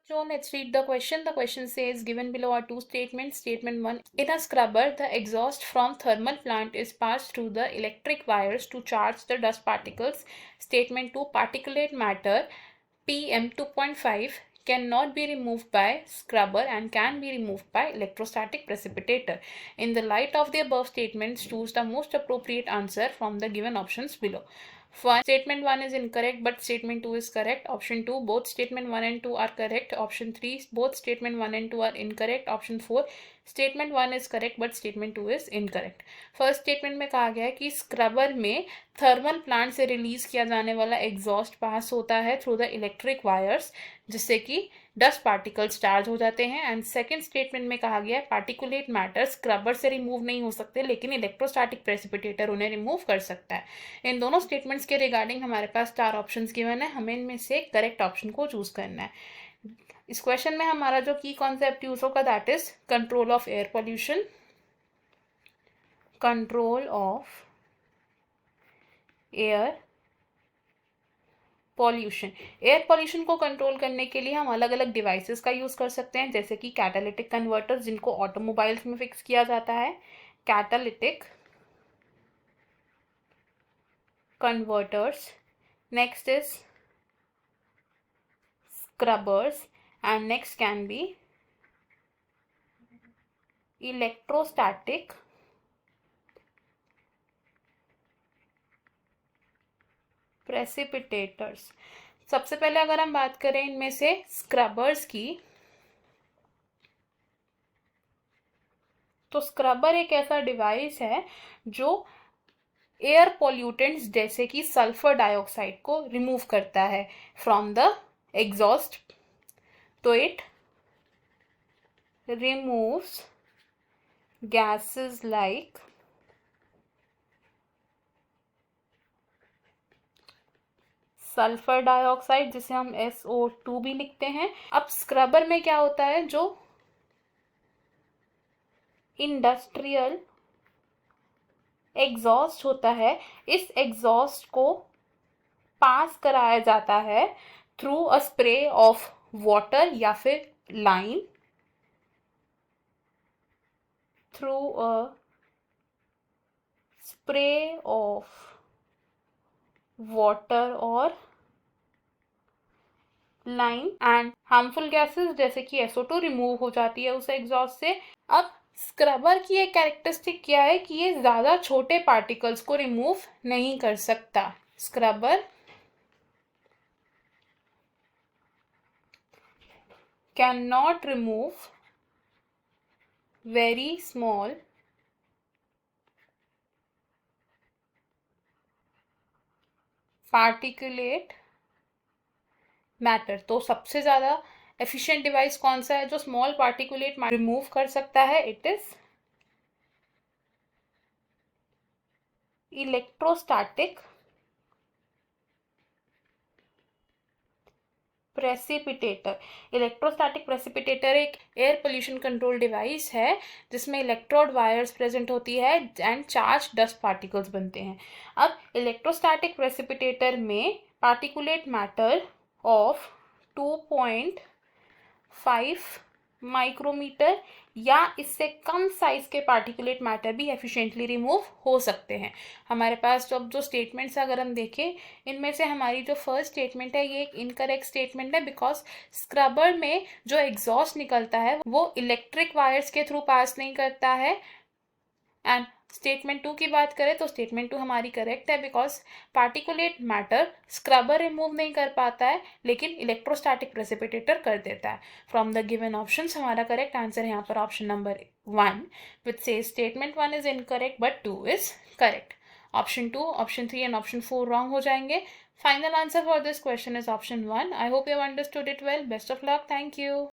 So let's read the question. The question says, given below are two statements. Statement 1, in a scrubber, the exhaust from thermal plant is passed through the electric wires to charge the dust particles. Statement 2, particulate matter PM2.5 cannot be removed by scrubber and can be removed by electrostatic precipitator. In the light of the above statements, choose the most appropriate answer from the given options below. Statement 1 is incorrect, but statement 2 is correct. Option 2, both statement 1 and 2 are correct. Option 3, both statement 1 and 2 are incorrect. Option 4, statement 1 is correct, but statement 2 is incorrect. First statement में कहा गया है कि scrubber में thermal plant से release किया जाने वाला एग्जॉस्ट पास होता है थ्रू द इलेक्ट्रिक वायर्स, जिससे कि डस्ट पार्टिकल्स चार्ज हो जाते हैं. एंड सेकेंड स्टेटमेंट में कहा गया है पार्टिकुलेट मैटर स्क्रबर से रिमूव नहीं हो सकते, लेकिन इलेक्ट्रोस्टैटिक प्रेसिपिटेटर उन्हें रिमूव कर सकता है. इन दोनों स्टेटमेंट्स के रिगार्डिंग हमारे पास 4 ऑप्शंस गिवन है. हमें इनमें से करेक्ट ऑप्शन को चूज करना है. इस क्वेश्चन में हमारा जो की कॉन्सेप्ट यूज होगा that is control of air pollution. Control of air pollution. Air pollution को कंट्रोल करने के लिए हम अलग अलग डिवाइसेस का यूज़ कर सकते हैं, जैसे कि कैटालिटिक कन्वर्टर्स, जिनको ऑटोमोबाइल्स में फिक्स किया जाता है. Catalytic converters. Next is scrubbers and next can be electrostatic precipitators. सबसे पहले अगर हम बात करें इनमें से स्क्रबर्स की, तो स्क्रबर एक ऐसा डिवाइस है जो एयर पॉल्यूटेंट्स जैसे कि सल्फर डाइऑक्साइड को रिमूव करता है फ्रॉम द एग्जॉस्ट. तो it removes gases like sulphur dioxide, जिसे हम SO2 भी लिखते हैं. अब स्क्रबर में क्या होता है, जो इंडस्ट्रियल एग्जॉस्ट होता है, इस एग्जॉस्ट को पास कराया जाता है through a spray of water या फिर line, through a spray of water और लाइन, एंड हार्मफुल गैसेस जैसे कि SO2 रिमूव हो जाती है उस एग्जॉस्ट से. अब स्क्रबर की एक कैरेक्टरिस्टिक क्या है कि ये ज़्यादा छोटे पार्टिकल्स को रिमूव नहीं कर सकता. Scrubber cannot remove very small particulate matter. तो सबसे ज़्यादा एफिशिएंट डिवाइस कौन सा है जो स्मॉल पार्टिकुलेट रिमूव कर सकता है? It is electrostatic precipitator. Electrostatic precipitator एक एयर पोल्यूशन कंट्रोल डिवाइस है जिसमें इलेक्ट्रोड वायर्स प्रेजेंट होती है एंड चार्ज डस्ट पार्टिकल्स बनते हैं. अब इलेक्ट्रोस्टैटिक प्रेसिपिटेटर में पार्टिकुलेट मैटर ऑफ 2.5 माइक्रोमीटर या इससे कम साइज के पार्टिकुलेट मैटर भी एफिशिएंटली रिमूव हो सकते हैं. हमारे पास जो स्टेटमेंट्स अगर हम देखें, इनमें से हमारी जो फर्स्ट स्टेटमेंट है ये एक इनकरेक्ट स्टेटमेंट है, बिकॉज स्क्रबर में जो एग्जॉस्ट निकलता है वो इलेक्ट्रिक वायर्स के थ्रू पास नहीं करता है. एंड स्टेटमेंट 2 की बात करें तो स्टेटमेंट 2 हमारी करेक्ट है, because particulate matter scrubber remove नहीं कर पाता है लेकिन इलेक्ट्रोस्टैटिक प्रेसिपिटेटर कर देता है. फ्रॉम द गिवन ऑप्शंस हमारा करेक्ट आंसर यहाँ पर option number 1 which says statement 1 is incorrect but 2 is correct. Option 2, option 3 and option 4 wrong हो जाएंगे. Final answer for this question is option 1. I hope you have understood it well. Best of luck. Thank you.